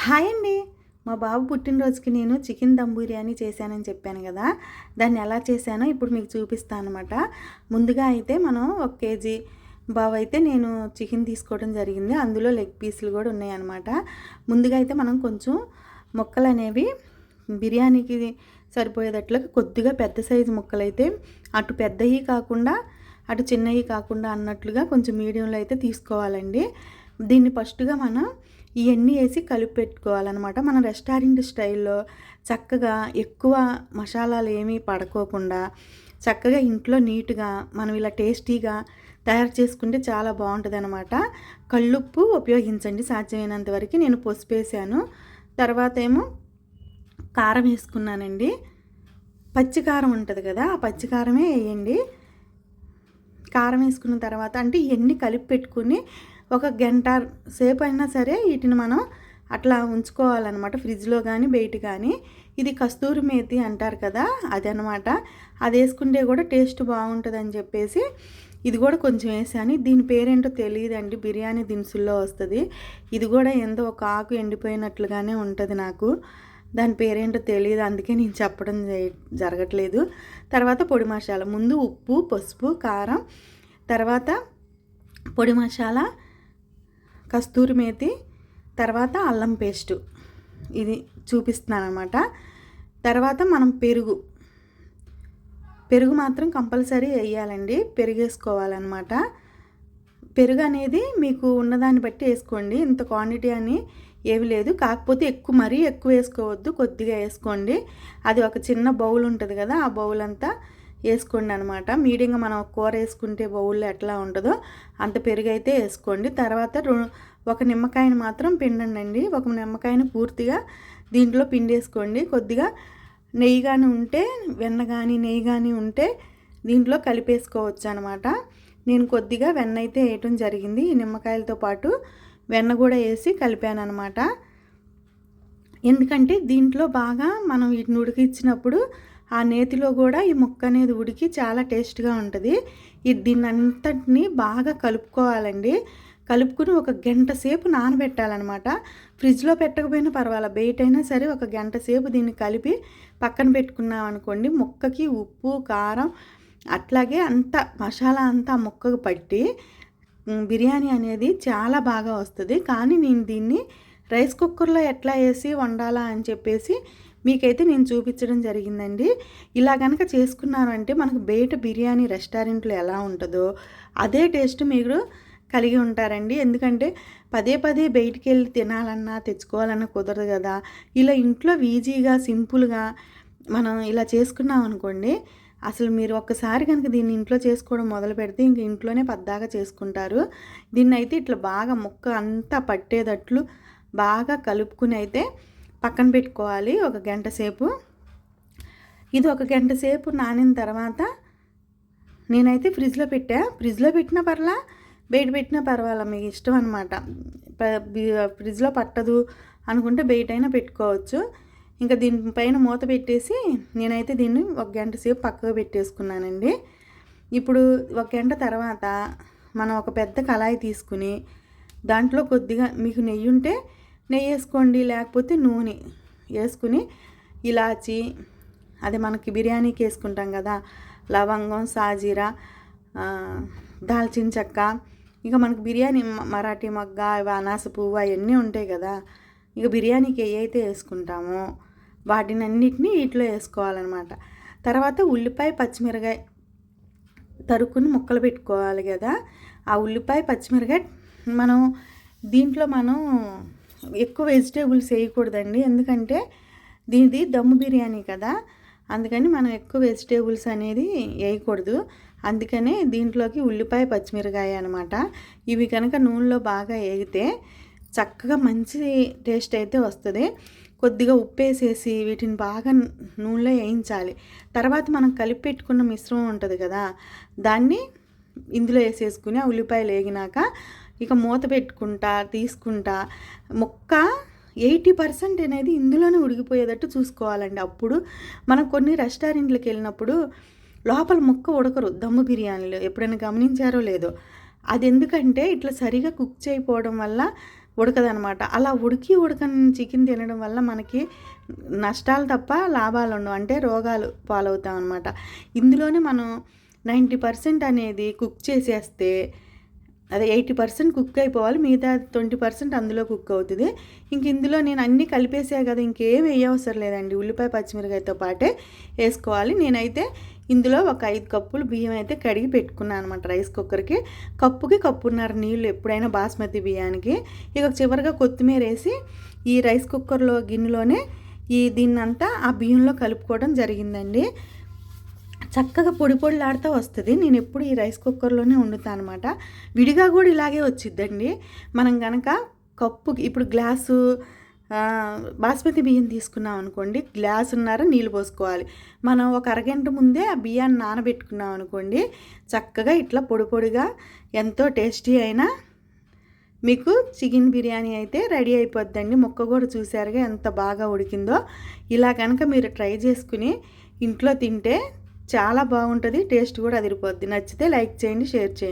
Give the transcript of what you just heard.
Hi అండి. మా బాబు పుట్టినరోజుకి నేను చికెన్ దమ్ బిర్యానీ చేశానని చెప్పాను కదా! దాన్ని ఎలా చేశానో ఇప్పుడు మీకు చూపిస్తానన్నమాట. ముందుగా అయితే మనం 1 కేజీ బావైతే నేను చికెన్ తీసుకోవడం జరిగింది. అందులో లెగ్ పీసులు కూడా ఉన్నాయన్నమాట. ముందుగా అయితే మనం కొంచెం ముక్కలనేవి బిర్యానీకి సరిపోయేటట్లుగా కొద్దిగా పెద్ద సైజు ముక్కలైతే అటు పెద్దవి కాకుండా అటు చిన్నవి కాకుండా అన్నట్లుగా కొంచెం మీడియంలో అయితే తీసుకోవాలండి. దీన్ని ఫస్ట్‌గా మనం ఇవన్నీ వేసి కలిపి పెట్టుకోవాలన్నమాట. మన రెస్టారెంట్ స్టైల్లో చక్కగా ఎక్కువ మసాలాలు ఏమీ పడుకోకుండా చక్కగా ఇంట్లో నీట్గా మనం ఇలా టేస్టీగా తయారు చేసుకుంటే చాలా బాగుంటుందన్నమాట. కల్లుప్పు ఉపయోగించండి సాధ్యమైనంత వరకు. నేను పసుపు వేసాను, తర్వాత ఏమో కారం వేసుకున్నానండి. పచ్చికారం ఉంటుంది కదా, ఆ పచ్చికారమే వేయండి. కారం వేసుకున్న తర్వాత అంటే ఇవన్నీ కలిపి పెట్టుకుని ఒక గంట సేపు అయినా సరే వీటిని మనం అట్లా ఉంచుకోవాలన్నమాట, ఫ్రిడ్జ్లో కానీ బయట కానీ. ఇది కస్తూరి మేతి అంటారు కదా, అదనమాట. అది వేసుకుంటే కూడా టేస్ట్ బాగుంటుందని చెప్పేసి ఇది కూడా కొంచెం వేసాను. దీని పేరేంటో తెలియదండి, బిర్యానీ దినుసుల్లో వస్తుంది. ఇది కూడా ఏందో ఒక ఆకు ఎండిపోయినట్లుగానే ఉంటుంది నాకు. దాని పేరేంటో తెలియదు, అందుకే నేను చెప్పడం జరగట్లేదు. తర్వాత పొడి మసాలా, ముందు ఉప్పు, పసుపు, కారం, తర్వాత పొడి మసాలా, కస్తూరి మేతి, తర్వాత అల్లం పేస్టు, ఇది చూపిస్తున్నాను అనమాట. తర్వాత మనం పెరుగు మాత్రం కంపల్సరీ వేయాలండి, పెరుగు వేసుకోవాలన్నమాట. పెరుగు అనేది మీకు ఉన్నదాన్ని బట్టి వేసుకోండి, ఇంత క్వాంటిటీ అని ఏమి లేదు. కాకపోతే మరీ ఎక్కువ వేసుకోవద్దు, కొద్దిగా వేసుకోండి. అది ఒక చిన్న బౌల్ ఉంటుంది కదా, ఆ బౌల్ అంతా వేసుకోండి అనమాట. మీడియంగా మనం కూర వేసుకుంటే బౌల్లో ఎట్లా ఉంటుందో అంత పెరుగు అయితే వేసుకోండి. తర్వాత ఒక నిమ్మకాయని మాత్రం పిండండి. ఒక నిమ్మకాయని పూర్తిగా దీంట్లో పిండేసుకోండి. కొద్దిగా నెయ్యి కానీ ఉంటే, వెన్న కానీ నెయ్యి కానీ ఉంటే దీంట్లో కలిపేసుకోవచ్చు అనమాట. నేను కొద్దిగా వెన్న అయితే వేయటం జరిగింది. ఈ నిమ్మకాయలతో పాటు వెన్న కూడా వేసి కలిపాను అనమాట. ఎందుకంటే దీంట్లో బాగా మనం వీటిని ఉడికించినప్పుడు ఆ నేతిలో కూడా ఈ ముక్క అనేది ఉడికి చాలా టేస్ట్గా ఉంటుంది. దీన్ని అంతటిని బాగా కలుపుకోవాలండి. కలుపుకుని ఒక గంట సేపు నానబెట్టాలన్నమాట. ఫ్రిడ్జ్లో పెట్టకపోయినా పర్వాలేదు, బయట అయినా సరే ఒక గంట సేపు దీన్ని కలిపి పక్కన పెట్టుకున్నాం అనుకోండి, ముక్కకి ఉప్పు, కారం అట్లాగే అంత మసాలా అంతా ఆ ముక్కకు పట్టి బిర్యానీ అనేది చాలా బాగా వస్తుంది. కానీ నేను దీన్ని రైస్ కుక్కర్లో ఎట్లా వేసి వండాలా అని చెప్పేసి మీకైతే నేను చూపించడం జరిగిందండి. ఇలా కనుక చేసుకున్నారు అంటే మనకు బయట బిర్యానీ రెస్టారెంట్లో ఎలా ఉంటుందో అదే టేస్ట్ మీరు కలిగి ఉంటారండి. ఎందుకంటే పదే పదే బయటికి వెళ్ళి తినాలన్నా తెచ్చుకోవాలన్నా కుదరదు కదా. ఇలా ఇంట్లో ఈజీగా సింపుల్గా మనం ఇలా చేసుకున్నాం అనుకోండి, అసలు మీరు ఒక్కసారి కనుక దీన్ని ఇంట్లో చేసుకోవడం మొదలు పెడితే ఇంక ఇంట్లోనే పద్దాగా చేసుకుంటారు. దీన్ని అయితే ఇట్లా బాగా ముక్క అంతా పట్టేటట్లు బాగా కలుపుకుని అయితే పక్కన పెట్టుకోవాలి ఒక గంట సేపు. ఇది ఒక గంట సేపు నానిన తర్వాత నేనైతే ఫ్రిడ్జ్లో పెట్టినా పర్లా, బయట పెట్టినా పర్వాలా, మీకు ఇష్టం అనమాట. ఫ్రిడ్జ్లో పట్టదు అనుకుంటే బయట అయినా పెట్టుకోవచ్చు. ఇంకా దీనిపైన మూత పెట్టేసి నేనైతే దీన్ని ఒక గంట సేపు పక్కకు పెట్టేసుకున్నానండి. ఇప్పుడు ఒక గంట తర్వాత మనం ఒక పెద్ద కళాయి తీసుకుని దాంట్లో కొద్దిగా మీకు నెయ్యి ఉంటే నెయ్యి వేసుకోండి, లేకపోతే నూనె వేసుకుని ఇలాచి, అది మనకి బిర్యానీకి వేసుకుంటాం కదా, లవంగం, సాజీరా, దాల్చిన చెక్క, ఇక మనకి బిర్యానీ మరాఠీ మొగ్గ, అనాస పువ్వు అవన్నీ ఉంటాయి కదా, ఇక బిర్యానీకి ఏ అయితే వేసుకుంటామో వాటిని అన్నిటినీ వీటిలో వేసుకోవాలన్నమాట. తర్వాత ఉల్లిపాయ, పచ్చిమిరకాయ తరుక్కుని ముక్కలు పెట్టుకోవాలి కదా. ఆ ఉల్లిపాయ, పచ్చిమిరకాయ దీంట్లో మనం ఎక్కువ వెజిటేబుల్స్ వేయకూడదండి, ఎందుకంటే దీనిది దమ్ము బిర్యానీ కదా, అందుకని మనం ఎక్కువ వెజిటేబుల్స్ అనేది వేయకూడదు. అందుకనే దీంట్లోకి ఉల్లిపాయ, పచ్చిమిరకాయ అనమాట. ఇవి కనుక నూనెలో బాగా వేగితే చక్కగా మంచి టేస్ట్ అయితే వస్తుంది. కొద్దిగా ఉప్పు వేసేసి వీటిని బాగా నూనెలో వేయించాలి. తర్వాత మనం కలిపి పెట్టుకున్న మిశ్రమం ఉంటుంది కదా, దాన్ని ఇందులో వేసేసుకుని ఆ ఉల్లిపాయలు వేగినాక ఇక మూత పెట్టుకుంటా తీసుకుంటా ముక్క 80% అనేది ఇందులోనే ఉడికిపోయేటట్టు చూసుకోవాలండి. అప్పుడు మనం కొన్ని రెస్టారెంట్లకు వెళ్ళినప్పుడు లోపల ముక్క ఉడకరు దమ్ము బిర్యానీలో, ఎప్పుడైనా గమనించారో లేదో. అది ఎందుకంటే ఇట్లా సరిగా కుక్ చేయకపోవడం వల్ల ఉడకదనమాట. అలా ఉడకని చికెన్ తినడం వల్ల మనకి నష్టాలు తప్ప లాభాలు ఉండవు. అంటే రోగాలు పాలవుతాం అనమాట. ఇందులోనే మనం 90% అనేది కుక్ చేసేస్తే, అదే 80% కుక్ అయిపోవాలి, మిగతా 20% అందులో కుక్ అవుతుంది. ఇంక ఇందులో నేను అన్నీ కలిపేసా కదా, ఇంకేం వేయవసరం లేదండి. ఉల్లిపాయ పచ్చిమిరకాయతో పాటే వేసుకోవాలి. నేనైతే ఇందులో ఒక 5 కప్పులు బియ్యం అయితే కడిగి పెట్టుకున్నాను అనమాట రైస్ కుక్కర్కి. కప్పుకి కప్పున్నర నీళ్ళు ఎప్పుడైనా బాస్మతి బియ్యానికి. ఇక చివరిగా కొత్తిమీర వేసి ఈ రైస్ కుక్కర్లో గిన్నెలోనే దీన్నంతా ఆ బియ్యంలో కలుపుకోవడం జరిగిందండి. చక్కగా పొడి పొడిలాడుతూ వస్తుంది. నేను ఎప్పుడు ఈ రైస్ కుక్కర్లోనే వండుతాను అనమాట. విడిగా కూడా ఇలాగే వచ్చిద్దండి. మనం కనుక కప్పుకి ఇప్పుడు గ్లాసు బాస్మతి బియ్యం తీసుకున్నాం అనుకోండి, గ్లాసున్నర నీళ్ళు పోసుకోవాలి. మనం ఒక అరగంట ముందే ఆ బియ్యాన్ని నానబెట్టుకున్నాం అనుకోండి, చక్కగా ఇట్లా పొడి పొడిగా ఎంతో టేస్టీ అయినా మీకు చికెన్ బిర్యానీ అయితే రెడీ అయిపోద్దండి. ముక్క కూడా చూసారుగా ఎంత బాగా ఉడికిందో. ఇలా కనుక మీరు ట్రై చేసుకుని ఇంట్లో తింటే చాలా బాగుంటుంది. టేస్ట్ కూడా అదిరిపోద్ది. నచ్చితే లైక్ చేయండి, షేర్ చేయండి.